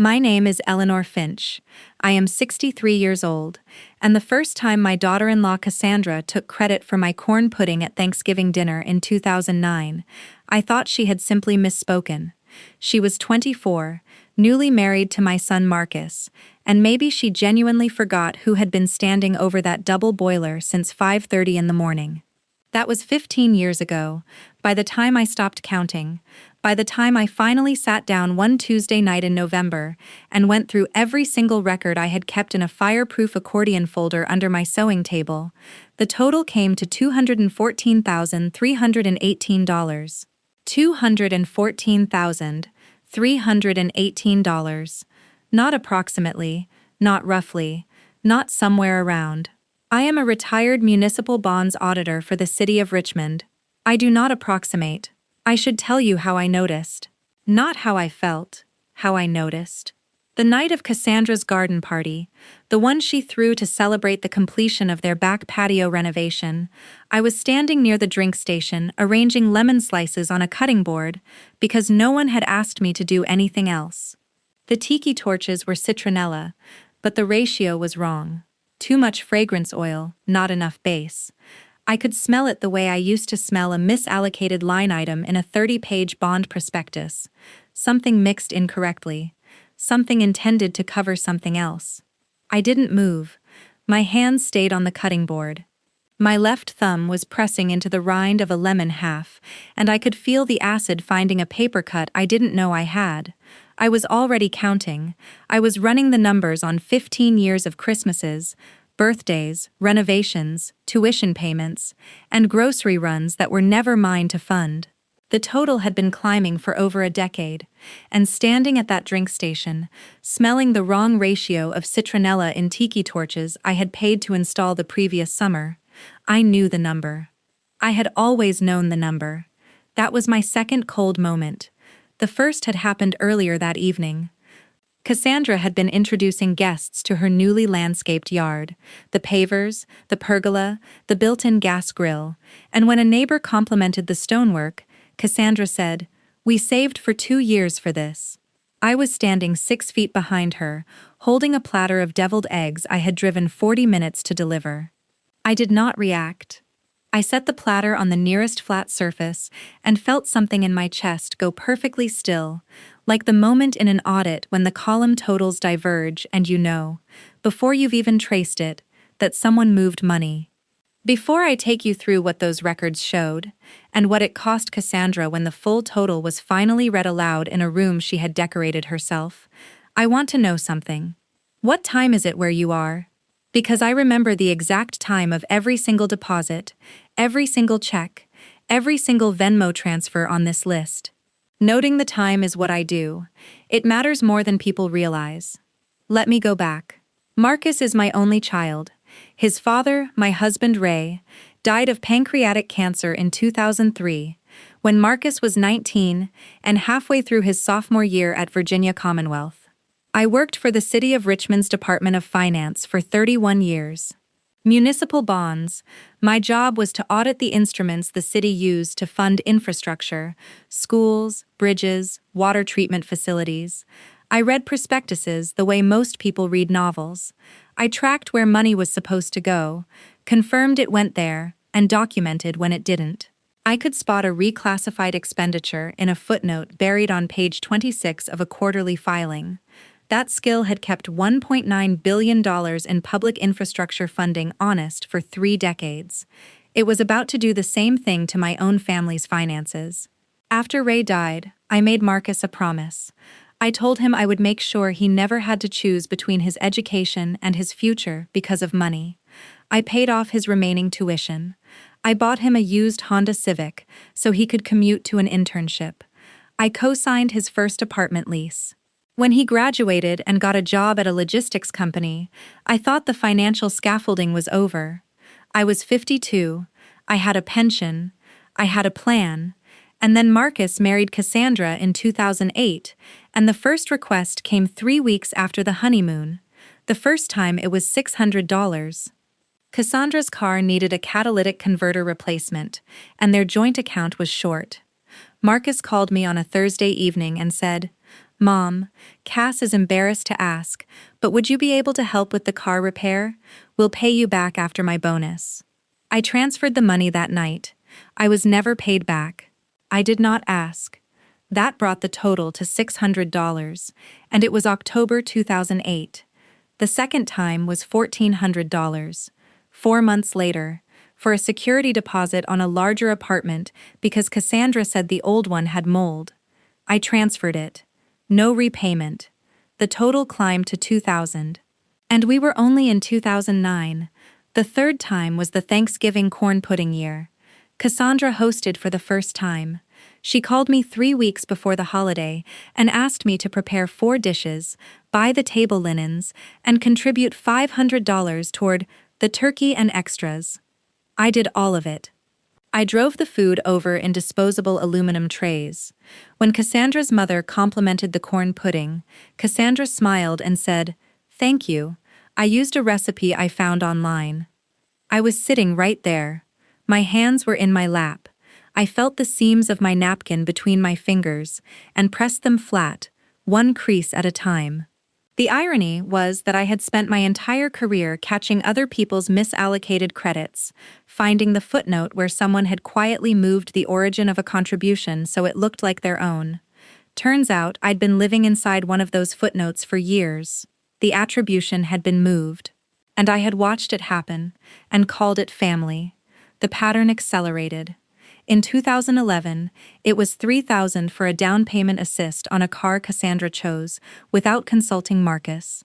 My name is Eleanor Finch. I am 63 years old, and the first time my daughter-in-law Cassandra took credit for my corn pudding at Thanksgiving dinner in 2009, I thought she had simply misspoken. She was 24, newly married to my son Marcus, and maybe she genuinely forgot who had been standing over that double boiler since 5:30 in the morning. That was 15 years ago, by the time I stopped counting, by the time I finally sat down one Tuesday night in November and went through every single record I had kept in a fireproof accordion folder under my sewing table, the total came to $214,318. $214,318. Not approximately, not roughly, not somewhere around. I am a retired municipal bonds auditor for the city of Richmond. I do not approximate. I should tell you how I noticed. Not how I felt, how I noticed. The night of Cassandra's garden party, the one she threw to celebrate the completion of their back patio renovation, I was standing near the drink station arranging lemon slices on a cutting board because no one had asked me to do anything else. The tiki torches were citronella, but the ratio was wrong. Too much fragrance oil, not enough base. I could smell it the way I used to smell a misallocated line item in a 30-page bond prospectus. Something mixed incorrectly. Something intended to cover something else. I didn't move. My hands stayed on the cutting board. My left thumb was pressing into the rind of a lemon half, and I could feel the acid finding a paper cut I didn't know I had. I was already counting. I was running the numbers on 15 years of Christmases, birthdays, renovations, tuition payments, and grocery runs that were never mine to fund. The total had been climbing for over a decade, and standing at that drink station, smelling the wrong ratio of citronella in tiki torches I had paid to install the previous summer, I knew the number. I had always known the number. That was my second cold moment. The first had happened earlier that evening. Cassandra had been introducing guests to her newly landscaped yard, the pavers, the pergola, the built-in gas grill, and when a neighbor complimented the stonework, Cassandra said, "We saved for 2 years for this." I was standing 6 feet behind her, holding a platter of deviled eggs I had driven 40 minutes to deliver. I did not react. I set the platter on the nearest flat surface and felt something in my chest go perfectly still, like the moment in an audit when the column totals diverge and you know, before you've even traced it, that someone moved money. Before I take you through what those records showed, and what it cost Cassandra when the full total was finally read aloud in a room she had decorated herself, I want to know something. What time is it where you are? Because I remember the exact time of every single deposit, every single check, every single Venmo transfer on this list. Noting the time is what I do. It matters more than people realize. Let me go back. Marcus is my only child. His father, my husband Ray, died of pancreatic cancer in 2003, when Marcus was 19 and halfway through his sophomore year at Virginia Commonwealth. I worked for the City of Richmond's Department of Finance for 31 years. Municipal bonds. My job was to audit the instruments the city used to fund infrastructure, schools, bridges, water treatment facilities. I read prospectuses the way most people read novels. I tracked where money was supposed to go, confirmed it went there, and documented when it didn't. I could spot a reclassified expenditure in a footnote buried on page 26 of a quarterly filing. That skill had kept $1.9 billion in public infrastructure funding honest for 3 decades. It was about to do the same thing to my own family's finances. After Ray died, I made Marcus a promise. I told him I would make sure he never had to choose between his education and his future because of money. I paid off his remaining tuition. I bought him a used Honda Civic so he could commute to an internship. I co-signed his first apartment lease. When he graduated and got a job at a logistics company, I thought the financial scaffolding was over. I was 52, I had a pension, I had a plan, and then Marcus married Cassandra in 2008, and the first request came 3 weeks after the honeymoon. The first time it was $600. Cassandra's car needed a catalytic converter replacement, and their joint account was short. Marcus called me on a Thursday evening and said, Mom, Cass is embarrassed to ask, but would you be able to help with the car repair? We'll pay you back after my bonus. I transferred the money that night. I was never paid back. I did not ask. That brought the total to $600, and it was October 2008. The second time was $1,400. 4 months later, for a security deposit on a larger apartment because Cassandra said the old one had mold. I transferred it. No repayment. The total climbed to $2,000. And we were only in 2009. The third time was the Thanksgiving corn pudding year. Cassandra hosted for the first time. She called me 3 weeks before the holiday and asked me to prepare 4 dishes, buy the table linens, and contribute $500 toward the turkey and extras. I did all of it. I drove the food over in disposable aluminum trays. When Cassandra's mother complimented the corn pudding, Cassandra smiled and said, "Thank you. I used a recipe I found online." I was sitting right there. My hands were in my lap. I felt the seams of my napkin between my fingers and pressed them flat, one crease at a time. The irony was that I had spent my entire career catching other people's misallocated credits, finding the footnote where someone had quietly moved the origin of a contribution so it looked like their own. Turns out I'd been living inside one of those footnotes for years. The attribution had been moved. And I had watched it happen, and called it family. The pattern accelerated. In 2011, it was $3,000 for a down payment assist on a car Cassandra chose, without consulting Marcus.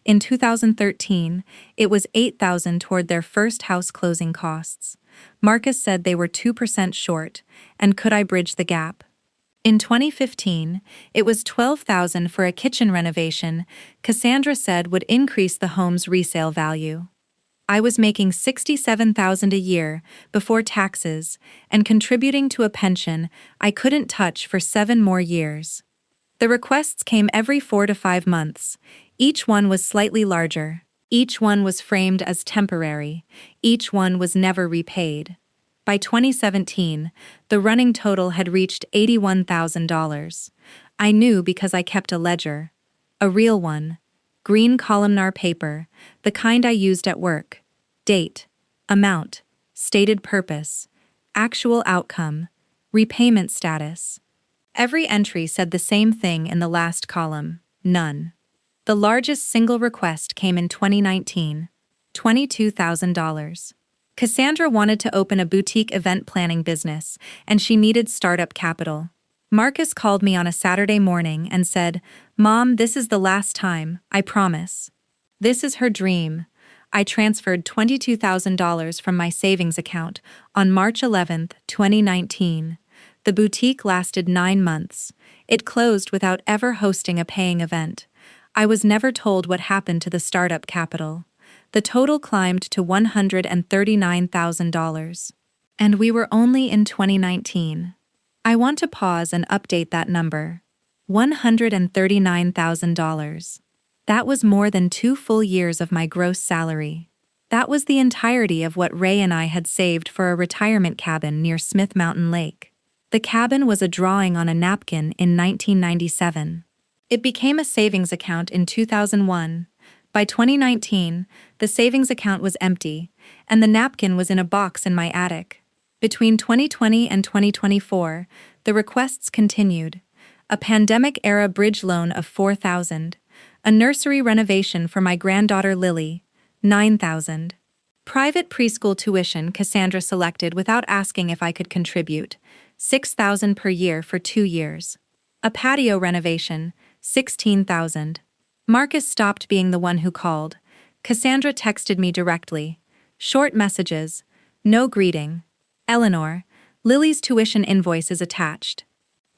In 2013, it was $8,000 toward their first house closing costs. Marcus said they were 2% short, and could I bridge the gap? In 2015, it was $12,000 for a kitchen renovation Cassandra said would increase the home's resale value. I was making $67,000 a year before taxes and contributing to a pension I couldn't touch for 7 more years. The requests came every 4 to 5 months. Each one was slightly larger. Each one was framed as temporary. Each one was never repaid. By 2017, the running total had reached $81,000. I knew because I kept a ledger. A real one. Green columnar paper, the kind I used at work. Date, amount, stated purpose, actual outcome, repayment status. Every entry said the same thing in the last column: none. The largest single request came in 2019, $22,000. Cassandra wanted to open a boutique event planning business, and she needed startup capital. Marcus called me on a Saturday morning and said, "Mom, this is the last time, I promise." This is her dream. I transferred $22,000 from my savings account on March 11, 2019. The boutique lasted 9 months. It closed without ever hosting a paying event. I was never told what happened to the startup capital. The total climbed to $139,000. And we were only in 2019. I want to pause and update that number. $139,000. That was more than 2 full years of my gross salary. That was the entirety of what Ray and I had saved for a retirement cabin near Smith Mountain Lake. The cabin was a drawing on a napkin in 1997. It became a savings account in 2001. By 2019, the savings account was empty, and the napkin was in a box in my attic. Between 2020 and 2024, the requests continued. A pandemic-era bridge loan of $4,000. A nursery renovation for my granddaughter Lily, $9,000. Private preschool tuition Cassandra selected without asking if I could contribute, $6,000 per year for 2 years. A patio renovation, $16,000. Marcus stopped being the one who called. Cassandra texted me directly. Short messages. No greeting. Eleanor, Lily's tuition invoice is attached.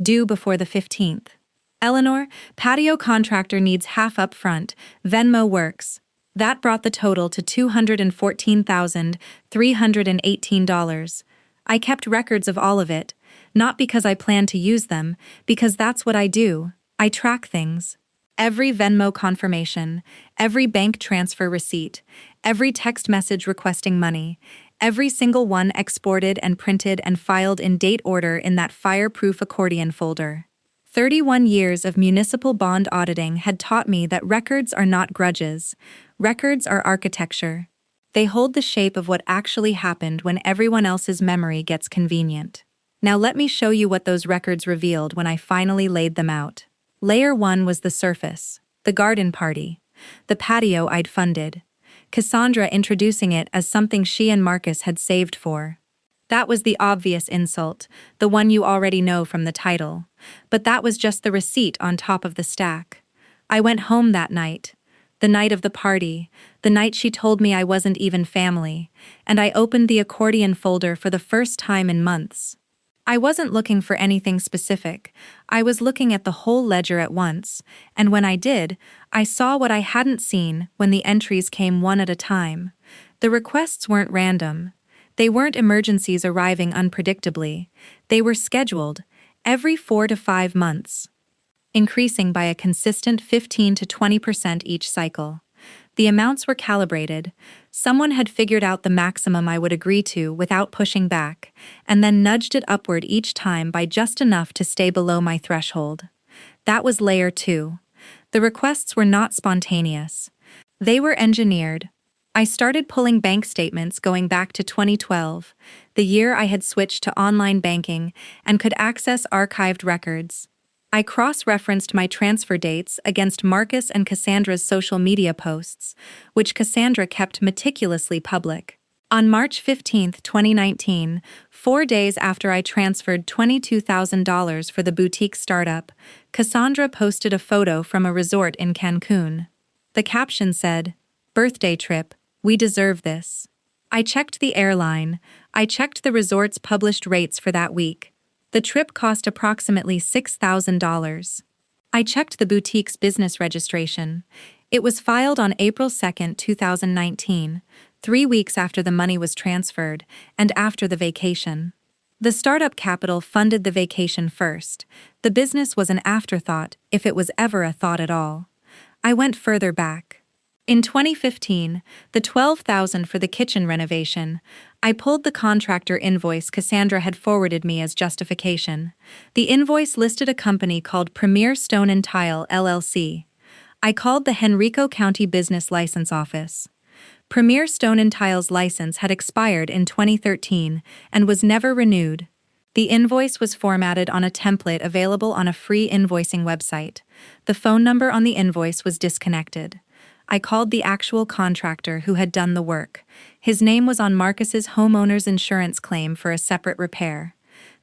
Due before the 15th. Eleanor, patio contractor needs half up front. Venmo works. That brought the total to $214,318. I kept records of all of it, not because I planned to use them, because that's what I do. I track things. Every Venmo confirmation, every bank transfer receipt, every text message requesting money, every single one exported and printed and filed in date order in that fireproof accordion folder. 31 years of municipal bond auditing had taught me that records are not grudges, records are architecture. They hold the shape of what actually happened when everyone else's memory gets convenient. Now let me show you what those records revealed when I finally laid them out. Layer 1 was the surface, the garden party, the patio I'd funded, Cassandra introducing it as something she and Marcus had saved for. That was the obvious insult, the one you already know from the title. But that was just the receipt on top of the stack. I went home that night, the night of the party, the night she told me I wasn't even family, and I opened the accordion folder for the first time in months. I wasn't looking for anything specific. I was looking at the whole ledger at once, and when I did, I saw what I hadn't seen when the entries came one at a time. The requests weren't random. They weren't emergencies arriving unpredictably. They were scheduled, every 4 to 5 months, increasing by a consistent 15 to 20% each cycle. The amounts were calibrated. Someone had figured out the maximum I would agree to without pushing back, and then nudged it upward each time by just enough to stay below my threshold. That was layer 2. The requests were not spontaneous. They were engineered. I started pulling bank statements going back to 2012, the year I had switched to online banking and could access archived records. I cross-referenced my transfer dates against Marcus and Cassandra's social media posts, which Cassandra kept meticulously public. On March 15, 2019, 4 days after I transferred $22,000 for the boutique startup, Cassandra posted a photo from a resort in Cancun. The caption said, "Birthday trip, we deserve this." I checked the airline. I checked the resort's published rates for that week. The trip cost approximately $6,000. I checked the boutique's business registration. It was filed on April 2, 2019, 3 weeks after the money was transferred and after the vacation. The startup capital funded the vacation first. The business was an afterthought, if it was ever a thought at all. I went further back. In 2015, the $12,000 for the kitchen renovation, I pulled the contractor invoice Cassandra had forwarded me as justification. The invoice listed a company called Premier Stone and Tile, LLC. I called the Henrico County Business License Office. Premier Stone and Tile's license had expired in 2013 and was never renewed. The invoice was formatted on a template available on a free invoicing website. The phone number on the invoice was disconnected. I called the actual contractor who had done the work. His name was on Marcus's homeowner's insurance claim for a separate repair.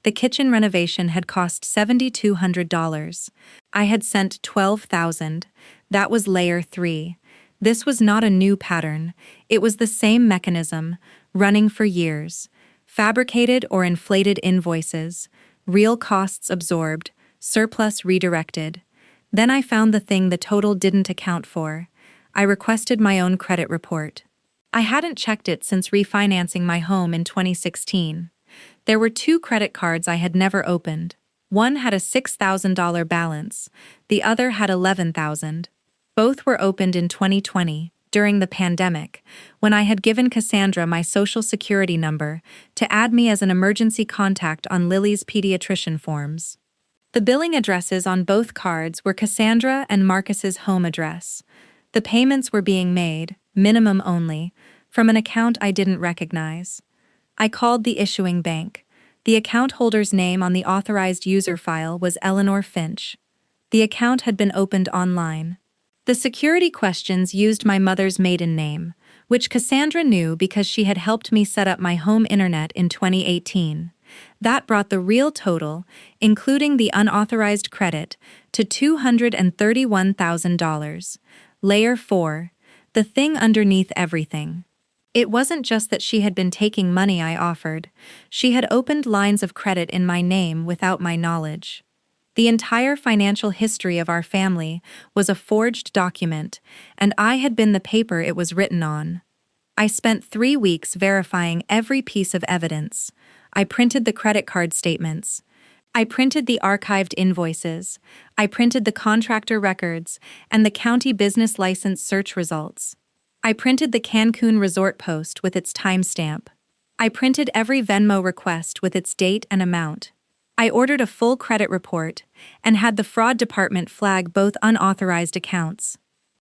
The kitchen renovation had cost $7,200. I had sent $12,000. That was layer 3. This was not a new pattern. It was the same mechanism, running for years. Fabricated or inflated invoices, real costs absorbed, surplus redirected. Then I found the thing the total didn't account for. I requested my own credit report. I hadn't checked it since refinancing my home in 2016. There were 2 credit cards I had never opened. One had a $6,000 balance, the other had $11,000. Both were opened in 2020, during the pandemic, when I had given Cassandra my social security number to add me as an emergency contact on Lily's pediatrician forms. The billing addresses on both cards were Cassandra and Marcus's home address. The payments were being made, minimum only, from an account I didn't recognize. I called the issuing bank. The account holder's name on the authorized user file was Eleanor Finch. The account had been opened online. The security questions used my mother's maiden name, which Cassandra knew because she had helped me set up my home internet in 2018. That brought the real total, including the unauthorized credit, to $231,000. Layer 4, the thing underneath everything. It wasn't just that she had been taking money I offered. She had opened lines of credit in my name without my knowledge. The entire financial history of our family was a forged document, and I had been the paper it was written on. I spent 3 weeks verifying every piece of evidence. I printed the credit card statements. I printed the archived invoices. I printed the contractor records and the county business license search results. I printed the Cancun resort post with its timestamp. I printed every Venmo request with its date and amount. I ordered a full credit report and had the fraud department flag both unauthorized accounts.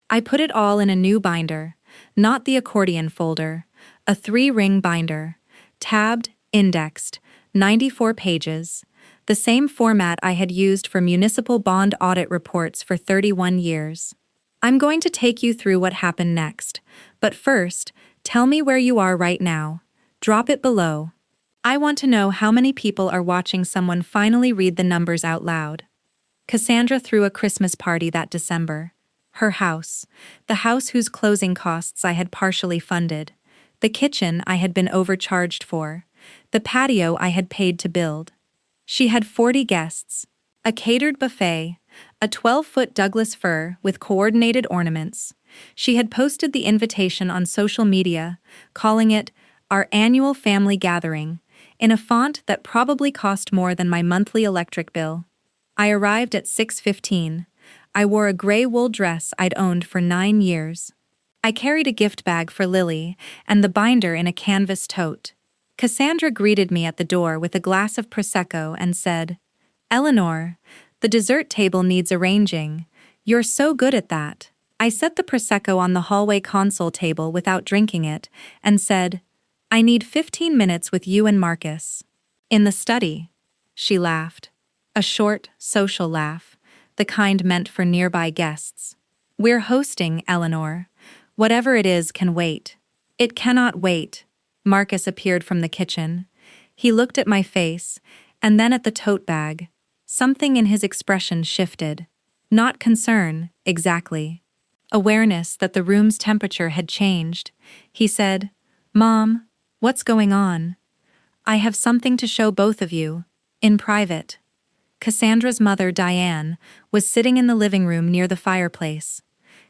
I put it all in a new binder, not the accordion folder, a 3-ring binder, tabbed, indexed, 94 pages, the same format I had used for municipal bond audit reports for 31 years. I'm going to take you through what happened next, but first, tell me where you are right now. Drop it below. I want to know how many people are watching someone finally read the numbers out loud. Cassandra threw a Christmas party that December. Her house, the house whose closing costs I had partially funded, the kitchen I had been overcharged for, the patio I had paid to build. She had 40 guests, a catered buffet, a 12-foot Douglas fir with coordinated ornaments. She had posted the invitation on social media, calling it our annual family gathering, in a font that probably cost more than my monthly electric bill. I arrived at 6:15. I wore a gray wool dress I'd owned for 9 years. I carried a gift bag for Lily and the binder in a canvas tote. Cassandra greeted me at the door with a glass of Prosecco and said, "Eleanor, the dessert table needs arranging. You're so good at that." I set the Prosecco on the hallway console table without drinking it and said, "I need 15 minutes with you and Marcus." "In the study." She laughed. A short, social laugh, the kind meant for nearby guests. "We're hosting, Eleanor. Whatever it is can wait." "It cannot wait." Marcus appeared from the kitchen. He looked at my face, and then at the tote bag. Something in his expression shifted. Not concern, exactly. Awareness that the room's temperature had changed. He said, "Mom, what's going on?" "I have something to show both of you, in private." Cassandra's mother, Diane, was sitting in the living room near the fireplace.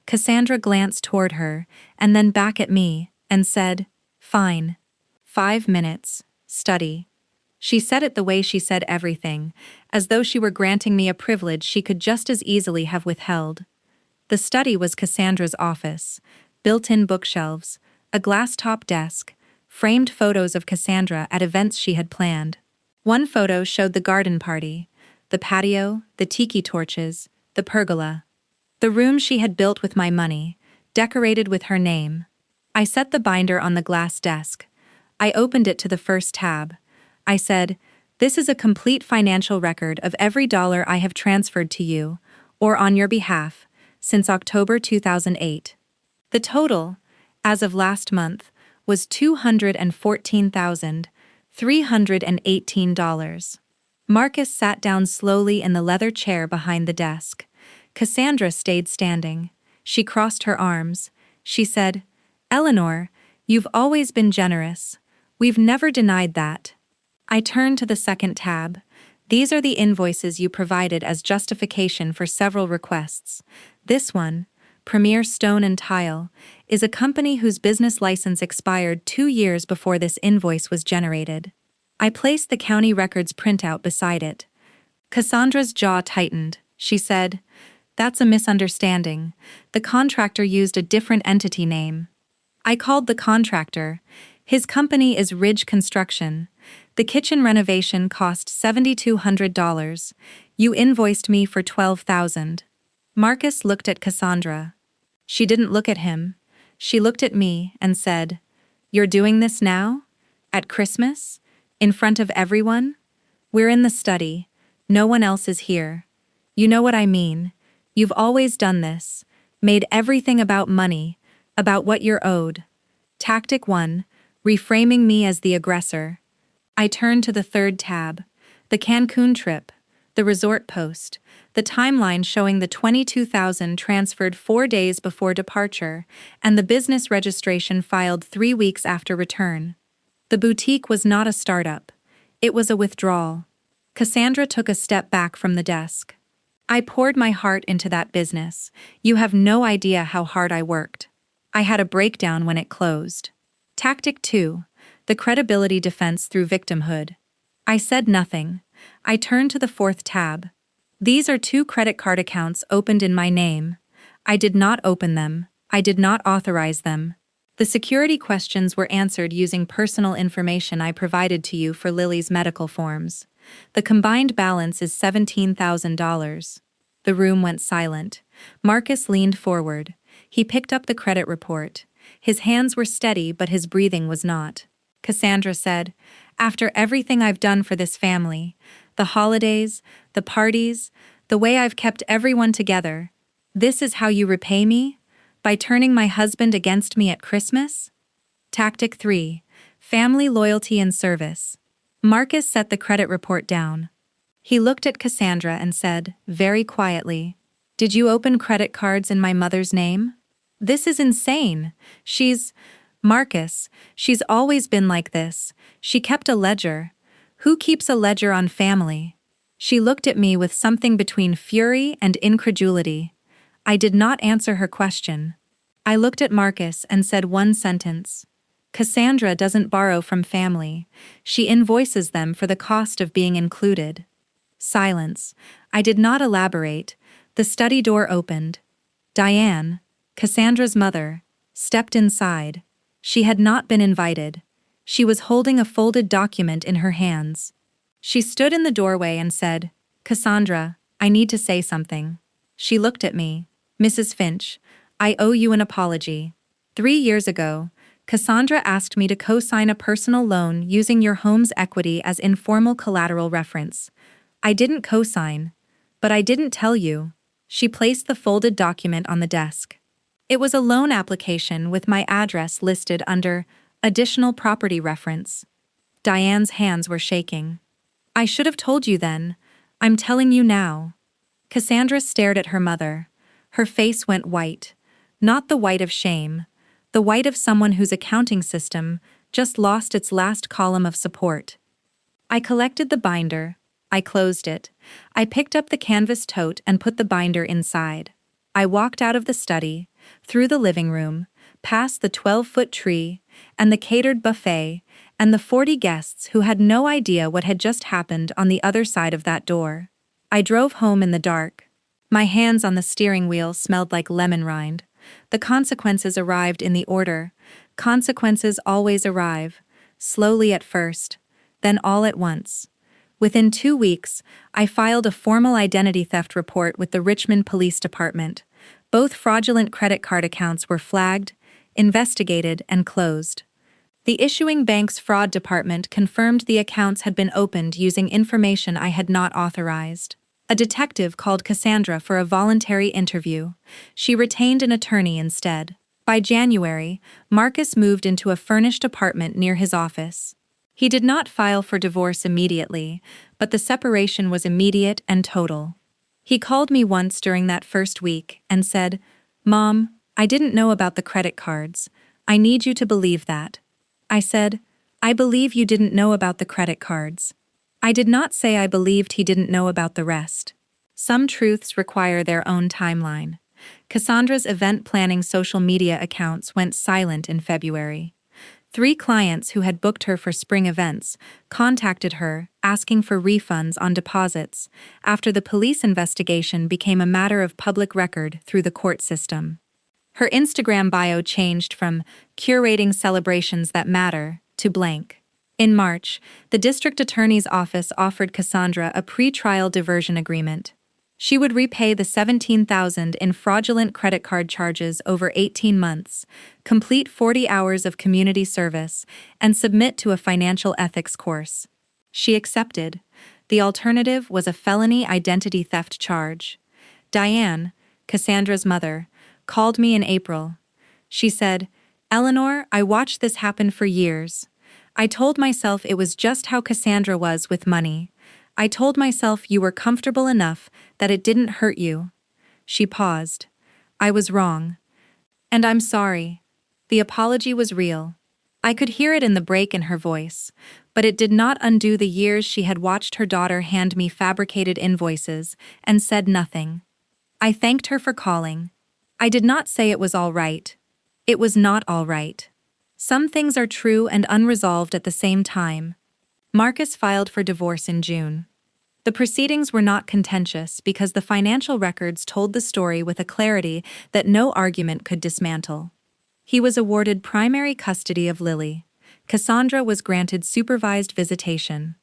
Cassandra glanced toward her, and then back at me, and said, "Fine. 5 minutes, study." She said it the way she said everything, as though she were granting me a privilege she could just as easily have withheld. The study was Cassandra's office, built-in bookshelves, a glass-top desk, framed photos of Cassandra at events she had planned. One photo showed the garden party, the patio, the tiki torches, the pergola. The room she had built with my money, decorated with her name. I set the binder on the glass desk. I opened it to the first tab. I said, "This is a complete financial record of every dollar I have transferred to you, or on your behalf, since October 2008. The total, as of last month, was $214,318. Marcus sat down slowly in the leather chair behind the desk. Cassandra stayed standing. She crossed her arms. She said, "Eleanor, you've always been generous. We've never denied that." I turned to the second tab. "These are the invoices you provided as justification for several requests. This one, Premier Stone and Tile, is a company whose business license expired 2 years before this invoice was generated." I placed the county records printout beside it. Cassandra's jaw tightened. She said, "That's a misunderstanding. The contractor used a different entity name." I called the contractor. His company is Ridge Construction. The kitchen renovation cost $7,200. You invoiced me for $12,000. Marcus looked at Cassandra. She didn't look at him. She looked at me and said, "You're doing this now? At Christmas? In front of everyone? We're in the study. No one else is here. You know what I mean. You've always done this. Made everything about money, about what you're owed. Tactic 1, reframing me as the aggressor." I turned to the third tab. The Cancun trip, the resort post, the timeline showing the $22,000 transferred 4 days before departure, and the business registration filed 3 weeks after return. The boutique was not a startup. It was a withdrawal. Cassandra took a step back from the desk. "I poured my heart into that business. You have no idea how hard I worked. I had a breakdown when it closed." Tactic 2, the credibility defense through victimhood. I said nothing. I turned to the fourth tab. "These are 2 credit card accounts opened in my name. I did not open them. I did not authorize them. The security questions were answered using personal information I provided to you for Lily's medical forms. The combined balance is $17,000. The room went silent. Marcus leaned forward. He picked up the credit report. His hands were steady, but his breathing was not. Cassandra said, "After everything I've done for this family, the holidays, the parties, the way I've kept everyone together, this is how you repay me? By turning my husband against me at Christmas?" Tactic 3. Family loyalty and service. Marcus set the credit report down. He looked at Cassandra and said, very quietly, "Did you open credit cards in my mother's name? This is insane. Marcus, she's always been like this. She kept a ledger. Who keeps a ledger on family?" She looked at me with something between fury and incredulity. I did not answer her question. I looked at Marcus and said one sentence. "Cassandra doesn't borrow from family. She invoices them for the cost of being included." Silence. I did not elaborate. The study door opened. Diane, Cassandra's mother, stepped inside. She had not been invited. She was holding a folded document in her hands. She stood in the doorway and said, "Cassandra, I need to say something." She looked at me. "Mrs. Finch, I owe you an apology. 3 years ago, Cassandra asked me to co-sign a personal loan using your home's equity as informal collateral reference. I didn't co-sign, but I didn't tell you." She placed the folded document on the desk. It was a loan application with my address listed under additional property reference. Diane's hands were shaking. "I should have told you then. I'm telling you now." Cassandra stared at her mother. Her face went white. Not the white of shame. The white of someone whose accounting system just lost its last column of support. I collected the binder. I closed it. I picked up the canvas tote and put the binder inside. I walked out of the study, through the living room, past the 12-foot tree, and the catered buffet, and the 40 guests who had no idea what had just happened on the other side of that door. I drove home in the dark. My hands on the steering wheel smelled like lemon rind. The consequences arrived in the order. Consequences always arrive, slowly at first, then all at once. Within 2 weeks, I filed a formal identity theft report with the Richmond Police Department. Both fraudulent credit card accounts were flagged, investigated, and closed. The issuing bank's fraud department confirmed the accounts had been opened using information I had not authorized. A detective called Cassandra for a voluntary interview. She retained an attorney instead. By January, Marcus moved into a furnished apartment near his office. He did not file for divorce immediately, but the separation was immediate and total. He called me once during that first week and said, "Mom, I didn't know about the credit cards. I need you to believe that." I said, "I believe you didn't know about the credit cards." I did not say I believed he didn't know about the rest. Some truths require their own timeline. Cassandra's event planning social media accounts went silent in February. 3 clients who had booked her for spring events contacted her, asking for refunds on deposits, after the police investigation became a matter of public record through the court system. Her Instagram bio changed from "curating celebrations that matter" to blank. In March, the district attorney's office offered Cassandra a pre-trial diversion agreement. She would repay the $17,000 in fraudulent credit card charges over 18 months, complete 40 hours of community service, and submit to a financial ethics course. She accepted. The alternative was a felony identity theft charge. Diane, Cassandra's mother, called me in April. She said, "Eleanor, I watched this happen for years. I told myself it was just how Cassandra was with money. I told myself you were comfortable enough that it didn't hurt you." She paused. "I was wrong. And I'm sorry." The apology was real. I could hear it in the break in her voice, but it did not undo the years she had watched her daughter hand me fabricated invoices and said nothing. I thanked her for calling. I did not say it was all right. It was not all right. Some things are true and unresolved at the same time. Marcus filed for divorce in June. The proceedings were not contentious because the financial records told the story with a clarity that no argument could dismantle. He was awarded primary custody of Lily. Cassandra was granted supervised visitation.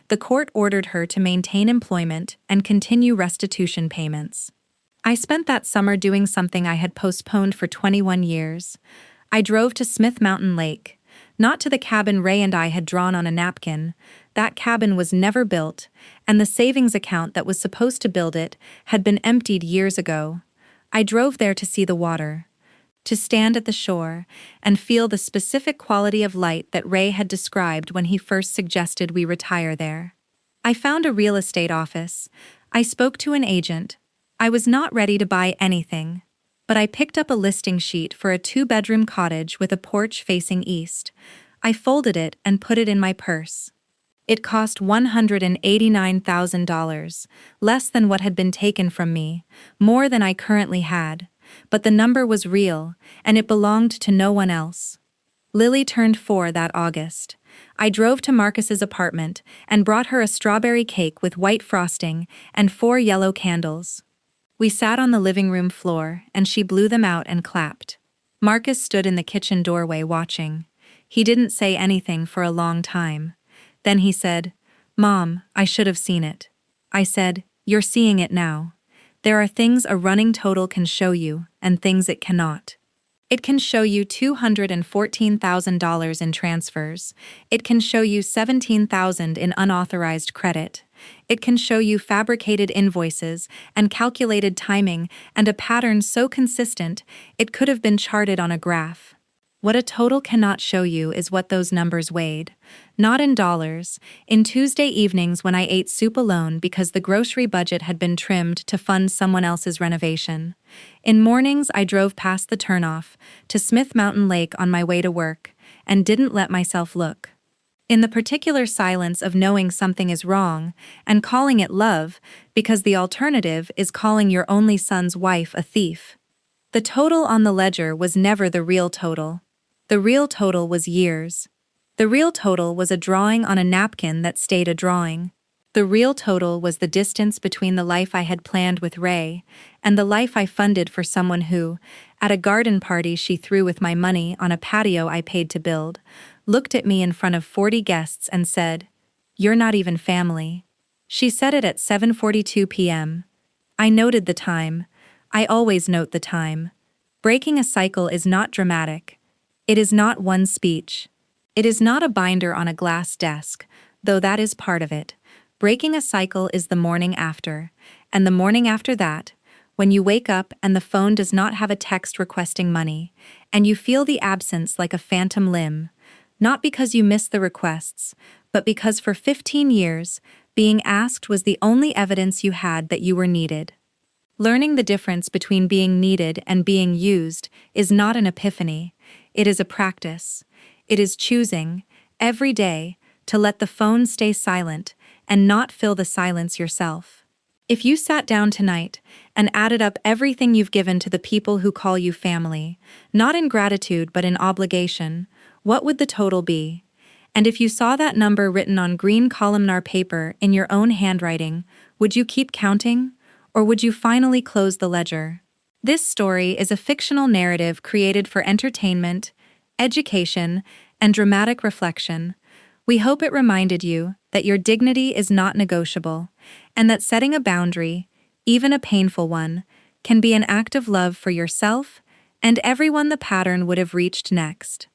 The court ordered her to maintain employment and continue restitution payments. I spent that summer doing something I had postponed for 21 years. I drove to Smith Mountain Lake, not to the cabin Ray and I had drawn on a napkin. That cabin was never built, and the savings account that was supposed to build it had been emptied years ago. I drove there to see the water, to stand at the shore and feel the specific quality of light that Ray had described when he first suggested we retire there. I found a real estate office. I spoke to an agent. I was not ready to buy anything, but I picked up a listing sheet for a 2-bedroom cottage with a porch facing east. I folded it and put it in my purse. It cost $189,000, less than what had been taken from me, more than I currently had, but the number was real, and it belonged to no one else. Lily turned 4 that August. I drove to Marcus's apartment and brought her a strawberry cake with white frosting and 4 yellow candles. We sat on the living room floor, and she blew them out and clapped. Marcus stood in the kitchen doorway watching. He didn't say anything for a long time. Then he said, "Mom, I should have seen it." I said, "You're seeing it now. There are things a running total can show you, and things it cannot. It can show you $214,000 in transfers. It can show you $17,000 in unauthorized credit. It can show you fabricated invoices and calculated timing and a pattern so consistent it could have been charted on a graph. What a total cannot show you is what those numbers weighed. Not in dollars. In Tuesday evenings when I ate soup alone because the grocery budget had been trimmed to fund someone else's renovation. In mornings I drove past the turnoff to Smith Mountain Lake on my way to work and didn't let myself look. In the particular silence of knowing something is wrong and calling it love because the alternative is calling your only son's wife a thief. The total on the ledger was never the real total. The real total was years. The real total was a drawing on a napkin that stayed a drawing. The real total was the distance between the life I had planned with Ray and the life I funded for someone who, at a garden party she threw with my money on a patio I paid to build, looked at me in front of 40 guests and said, "You're not even family." She said it at 7:42 p.m. I noted the time. I always note the time. Breaking a cycle is not dramatic. It is not one speech. It is not a binder on a glass desk, though that is part of it. Breaking a cycle is the morning after, and the morning after that, when you wake up and the phone does not have a text requesting money, and you feel the absence like a phantom limb, not because you miss the requests, but because for 15 years, being asked was the only evidence you had that you were needed. Learning the difference between being needed and being used is not an epiphany. It is a practice. It is choosing, every day, to let the phone stay silent and not fill the silence yourself. If you sat down tonight and added up everything you've given to the people who call you family, not in gratitude but in obligation, what would the total be? And if you saw that number written on green columnar paper in your own handwriting, would you keep counting? Or would you finally close the ledger? This story is a fictional narrative created for entertainment, education, and dramatic reflection. We hope it reminded you that your dignity is not negotiable, and that setting a boundary, even a painful one, can be an act of love for yourself and everyone the pattern would have reached next.